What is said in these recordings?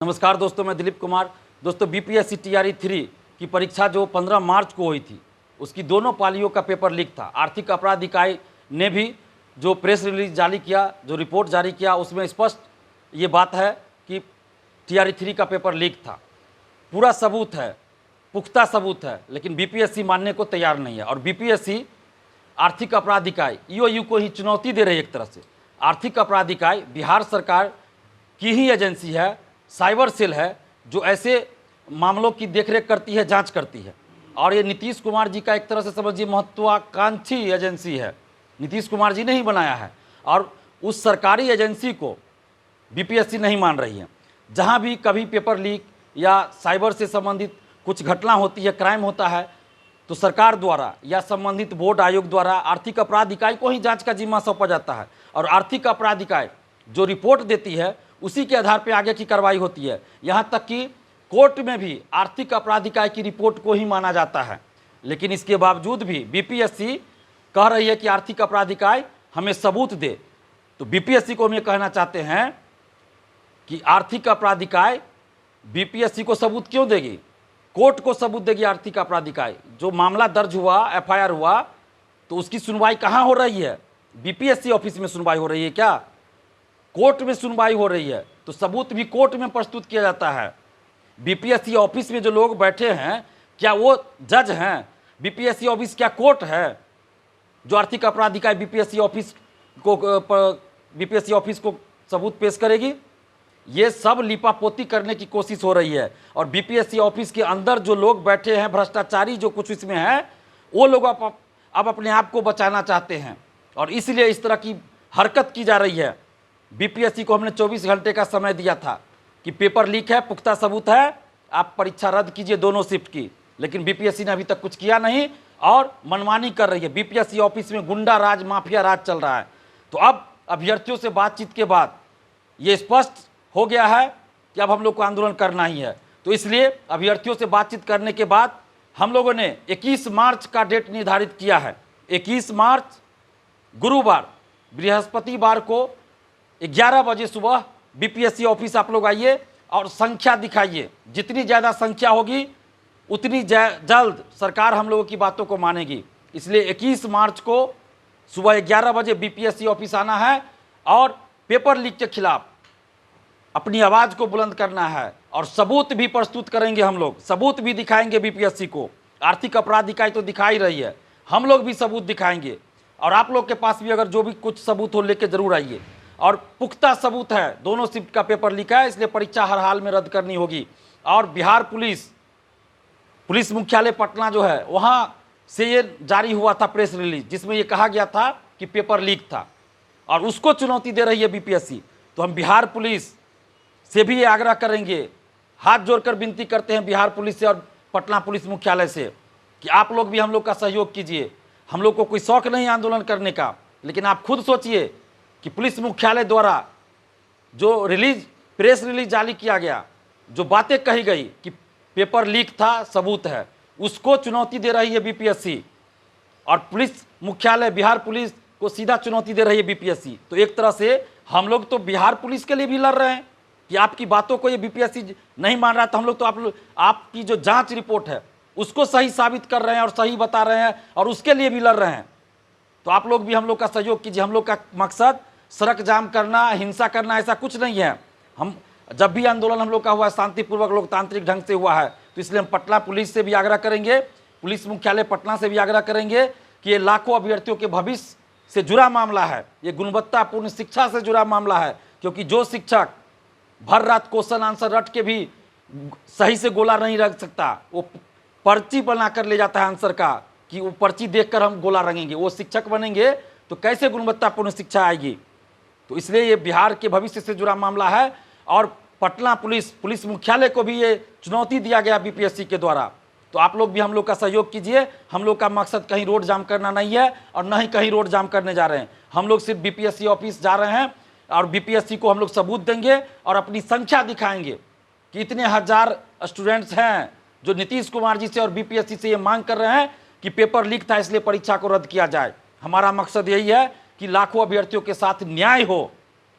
नमस्कार दोस्तों, मैं दिलीप कुमार। दोस्तों, बीपीएससी टीआरई 3 की परीक्षा जो 15 मार्च को हुई थी, उसकी दोनों पालियों का पेपर लीक था। आर्थिक अपराध इकाई ने भी जो प्रेस रिलीज जारी किया, जो रिपोर्ट जारी किया, उसमें स्पष्ट ये बात है कि टीआरई 3 का पेपर लीक था। पूरा सबूत है, पुख्ता सबूत है, लेकिन बीपीएससी मानने को तैयार नहीं है। और बीपीएससी आर्थिक अपराध इकाई ईओयू को ही चुनौती दे रही है। एक तरह से आर्थिक अपराध इकाई बिहार सरकार की ही एजेंसी है, साइबर सेल है, जो ऐसे मामलों की देखरेख करती है, जांच करती है। और ये नीतीश कुमार जी का एक तरह से समझिए महत्वाकांक्षी एजेंसी है। नीतीश कुमार जी ने ही बनाया है और उस सरकारी एजेंसी को बीपीएससी नहीं मान रही है। जहां भी कभी पेपर लीक या साइबर से संबंधित कुछ घटना होती है, क्राइम होता है, तो सरकार द्वारा या संबंधित बोर्ड आयोग द्वारा आर्थिक अपराध इकाई को ही जांच का जिम्मा सौंपा जाता है। और आर्थिक अपराध इकाई जो रिपोर्ट देती है, उसी के आधार पर आगे की कार्रवाई होती है। यहाँ तक कि कोर्ट में भी आर्थिक अपराध इकाई की रिपोर्ट को ही माना जाता है। लेकिन इसके बावजूद भी बीपीएससी कह रही है कि आर्थिक अपराध इकाई हमें सबूत दे। तो बीपीएससी को हम ये कहना चाहते हैं कि आर्थिक अपराध इकाई बीपीएससी को सबूत क्यों देगी? कोर्ट को सबूत देगी आर्थिक अपराध इकाई। जो मामला दर्ज हुआ, एफआईआर हुआ, तो उसकी सुनवाई कहाँ हो रही है? बीपीएससी ऑफिस में सुनवाई हो रही है क्या? कोर्ट में सुनवाई हो रही है। तो सबूत भी कोर्ट में प्रस्तुत किया जाता है। बीपीएससी ऑफिस में जो लोग बैठे हैं, क्या वो जज हैं? बीपीएससी ऑफिस क्या कोर्ट है जो आर्थिक अपराध इकाई बीपीएससी ऑफिस को सबूत पेश करेगी? ये सब लिपापोती करने की कोशिश हो रही है। और बीपीएससी ऑफिस के अंदर जो लोग बैठे हैं, भ्रष्टाचारी जो कुछ इसमें है, वो लोग अब अपने आप को बचाना चाहते हैं और इसलिए इस तरह की हरकत की जा रही है। बीपीएससी को हमने 24 घंटे का समय दिया था कि पेपर लीक है, पुख्ता सबूत है, आप परीक्षा रद्द कीजिए दोनों शिफ्ट की। लेकिन बीपीएससी ने अभी तक कुछ किया नहीं और मनमानी कर रही है। बीपीएससी ऑफिस में गुंडा राज, माफिया राज चल रहा है। तो अब अभ्यर्थियों से बातचीत के बाद ये स्पष्ट हो गया है कि अब हम लोग को आंदोलन करना ही है। तो इसलिए अभ्यर्थियों से बातचीत करने के बाद हम लोगों ने 21 मार्च का डेट निर्धारित किया है। 21 मार्च गुरुवार, बृहस्पतिवार को 11 बजे सुबह बीपीएससी ऑफिस आप लोग आइए और संख्या दिखाइए। जितनी ज़्यादा संख्या होगी उतनी जल्द सरकार हम लोगों की बातों को मानेगी। इसलिए 21 मार्च को सुबह 11 बजे बीपीएससी ऑफिस आना है और पेपर लीक के खिलाफ अपनी आवाज़ को बुलंद करना है। और सबूत भी प्रस्तुत करेंगे, हम लोग सबूत भी दिखाएंगे बीपीएससी को। आर्थिक अपराध इकाई तो दिखा ही रही है, हम लोग भी सबूत दिखाएंगे। और आप लोग के पास भी अगर जो भी कुछ सबूत हो लेके जरूर आइए। और पुख्ता सबूत है, दोनों शिफ्ट का पेपर लिखा है, इसलिए परीक्षा हर हाल में रद्द करनी होगी। और बिहार पुलिस मुख्यालय पटना जो है, वहाँ से ये जारी हुआ था प्रेस रिलीज, जिसमें ये कहा गया था कि पेपर लीक था और उसको चुनौती दे रही है बीपीएससी। तो हम बिहार पुलिस से भी ये आग्रह करेंगे, हाथ जोड़कर विनती करते हैं बिहार पुलिस से और पटना पुलिस मुख्यालय से कि आप लोग भी हम लोग का सहयोग कीजिए। हम लोग को कोई शौक नहीं आंदोलन करने का, लेकिन आप खुद सोचिए कि पुलिस मुख्यालय द्वारा जो प्रेस रिलीज जारी किया गया, जो बातें कही गई कि पेपर लीक था, सबूत है, उसको चुनौती दे रही है बीपीएससी। और पुलिस मुख्यालय बिहार पुलिस को सीधा चुनौती दे रही है बीपीएससी। तो एक तरह से हम लोग तो बिहार पुलिस के लिए भी लड़ रहे हैं कि आपकी बातों को ये बीपीएससी नहीं मान रहा, तो हम लोग तो आपकी जो जांच रिपोर्ट है उसको सही साबित कर रहे हैं और सही बता रहे हैं और उसके लिए भी लड़ रहे हैं। तो आप लोग भी हम लोग का सहयोग कीजिए। हम लोग का मकसद सड़क जाम करना, हिंसा करना, ऐसा कुछ नहीं है। हम जब भी आंदोलन हम लोग का हुआ है, शांतिपूर्वक लोकतांत्रिक ढंग से हुआ है। तो इसलिए हम पटना पुलिस से भी आग्रह करेंगे, पुलिस मुख्यालय पटना से भी आग्रह करेंगे कि ये लाखों अभ्यर्थियों के भविष्य से जुड़ा मामला है, ये गुणवत्तापूर्ण शिक्षा से जुड़ा मामला है। क्योंकि जो शिक्षक भर रात क्वेश्चन आंसर रट के भी सही से गोला नहीं रख सकता, वो पर्ची बना कर ले जाता है आंसर का कि वो पर्ची देखकर हम गोला रंगेंगे, वो शिक्षक बनेंगे तो कैसे गुणवत्तापूर्ण शिक्षा आएगी? तो इसलिए ये बिहार के भविष्य से जुड़ा मामला है। और पटना पुलिस मुख्यालय को भी ये चुनौती दिया गया बीपीएससी के द्वारा। तो आप लोग भी हम लोग का सहयोग कीजिए। हम लोग का मकसद कहीं रोड जाम करना नहीं है और न ही कहीं रोड जाम करने जा रहे हैं। हम लोग सिर्फ बीपीएससी ऑफिस जा रहे हैं और बीपीएससी को हम लोग सबूत देंगे और अपनी संख्या दिखाएंगे कि इतने हजार स्टूडेंट्स हैं जो नीतीश कुमार जी से और बीपीएससी से ये मांग कर रहे हैं कि पेपर लीक था इसलिए परीक्षा को रद्द किया जाए। हमारा मकसद यही है कि लाखों अभ्यर्थियों के साथ न्याय हो।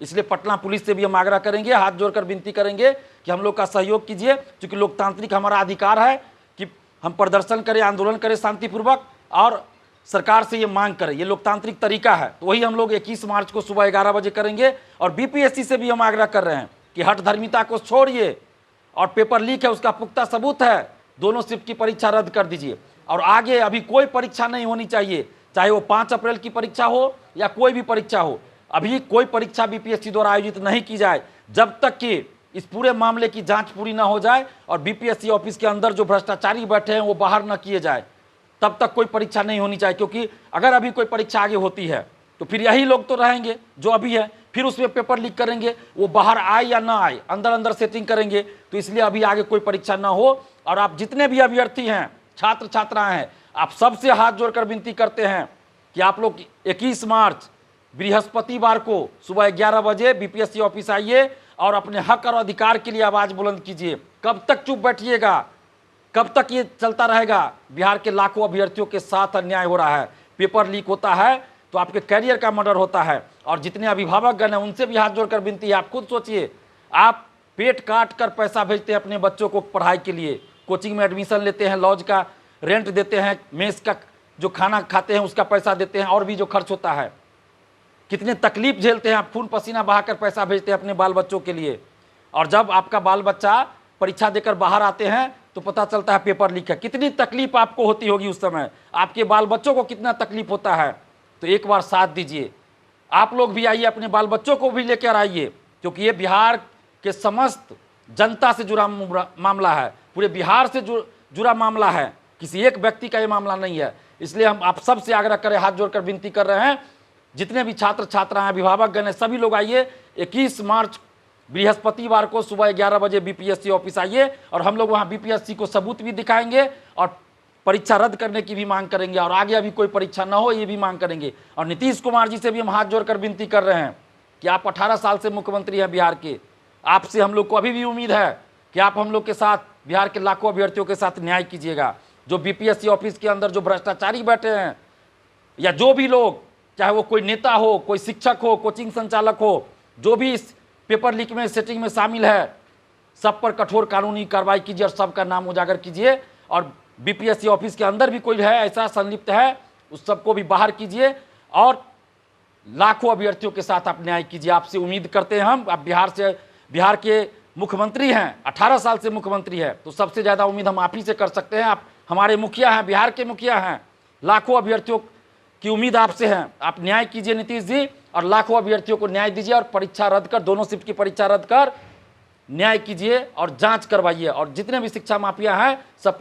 इसलिए पटना पुलिस से भी हम आग्रह करेंगे, हाथ जोड़कर विनती करेंगे कि हम लोग का सहयोग कीजिए, क्योंकि लोकतांत्रिक हमारा अधिकार है कि हम प्रदर्शन करें, आंदोलन करें शांतिपूर्वक और सरकार से ये मांग करें। ये लोकतांत्रिक तरीका है। तो वही हम लोग 21 मार्च को सुबह 11 बजे करेंगे। और बीपीएससी से भी हम आग्रह कर रहे हैं कि हठधर्मिता को छोड़िए और पेपर लीक है उसका पुख्ता सबूत है, दोनों शिफ्ट की परीक्षा रद्द कर दीजिए। और आगे अभी कोई परीक्षा नहीं होनी चाहिए, चाहे वो 5 अप्रैल की परीक्षा हो या कोई भी परीक्षा हो। अभी कोई परीक्षा बीपीएससी द्वारा आयोजित नहीं की जाए जब तक कि इस पूरे मामले की जांच पूरी ना हो जाए और बीपीएससी ऑफिस के अंदर जो भ्रष्टाचारी बैठे हैं वो बाहर न किए जाए, तब तक कोई परीक्षा नहीं होनी चाहिए। क्योंकि अगर अभी कोई परीक्षा आगे होती है तो फिर यही लोग तो रहेंगे जो अभी है, फिर उसमें पेपर लीक करेंगे, वो बाहर आए या ना आए अंदर अंदर सेटिंग करेंगे। तो इसलिए अभी आगे कोई परीक्षा ना हो। और आप जितने भी अभ्यर्थी हैं, छात्र छात्राएं हैं, आप सबसे हाथ जोड़कर विनती करते हैं कि आप लोग 21 मार्च बृहस्पतिवार को सुबह 11 बजे बीपीएससी ऑफिस आइए और अपने हक और अधिकार के लिए आवाज़ बुलंद कीजिए। कब तक चुप बैठिएगा? कब तक ये चलता रहेगा? बिहार के लाखों अभ्यर्थियों के साथ अन्याय हो रहा है। पेपर लीक होता है तो आपके कैरियर का मर्डर होता है। और जितने अभिभावकगण हैं उनसे भी हाथ जोड़कर विनती है, आप खुद सोचिए, आप पेट काट कर पैसा भेजते हैं अपने बच्चों को पढ़ाई के लिए, कोचिंग में एडमिशन लेते हैं, लॉज का रेंट देते हैं, मेस का जो खाना खाते हैं उसका पैसा देते हैं, और भी जो खर्च होता है, कितने तकलीफ झेलते हैं आप, खून पसीना बहाकर पैसा भेजते हैं अपने बाल बच्चों के लिए। और जब आपका बाल बच्चा परीक्षा देकर बाहर आते हैं तो पता चलता है पेपर लीक है। कितनी तकलीफ आपको होती होगी उस समय, आपके बाल बच्चों को कितना तकलीफ होता है। तो एक बार साथ दीजिए, आप लोग भी आइए, अपने बाल बच्चों को भी लेकर आइए, क्योंकि ये बिहार के समस्त जनता से जुड़ा मामला है, पूरे बिहार से जुड़ा मामला है, किसी एक व्यक्ति का ये मामला नहीं है। इसलिए हम आप सबसे आग्रह करें, हाथ जोड़कर विनती कर रहे हैं, जितने भी छात्र छात्रा हैं, अभिभावकगण हैं, सभी लोग आइए। 21 मार्च बृहस्पतिवार को सुबह 11 बजे बीपीएससी ऑफिस आइए और हम लोग वहाँ बीपीएससी को सबूत भी दिखाएंगे और परीक्षा रद्द करने की भी मांग करेंगे, और आगे अभी कोई परीक्षा ना हो ये भी मांग करेंगे। और नीतीश कुमार जी से भी हम हाथ जोड़कर विनती कर रहे हैं कि आप 18 साल से मुख्यमंत्री हैं बिहार के, आपसे हम लोग को अभी भी उम्मीद है कि आप हम लोग के साथ, बिहार के लाखों अभ्यर्थियों के साथ न्याय कीजिएगा। जो बीपीएससी ऑफिस के अंदर जो भ्रष्टाचारी बैठे हैं, या जो भी लोग, चाहे वो कोई नेता हो, कोई शिक्षक हो, कोचिंग संचालक हो, जो भी इस पेपर लीक में सेटिंग में शामिल है, सब पर कठोर कानूनी कार्रवाई कीजिए और सबका नाम उजागर कीजिए। और बीपीएससी ऑफिस के अंदर भी कोई है ऐसा संलिप्त है, उस सबको भी बाहर कीजिए और लाखों अभ्यर्थियों के साथ आप न्याय कीजिए। आपसे उम्मीद करते हैं हम, आप बिहार के मुख्यमंत्री हैं, 18 साल से मुख्यमंत्री है, तो सबसे ज़्यादा उम्मीद हम आप ही से कर सकते हैं। आप हमारे मुखिया हैं, बिहार के मुखिया हैं, लाखों अभ्यर्थियों की उम्मीद आपसे है। आप न्याय कीजिए नीतीश जी, और लाखों अभ्यर्थियों को न्याय दीजिए और परीक्षा रद्द कर, दोनों शिफ्ट की परीक्षा रद्द कर न्याय कीजिए और जांच करवाइए। और जितने भी शिक्षा माफिया हैं सब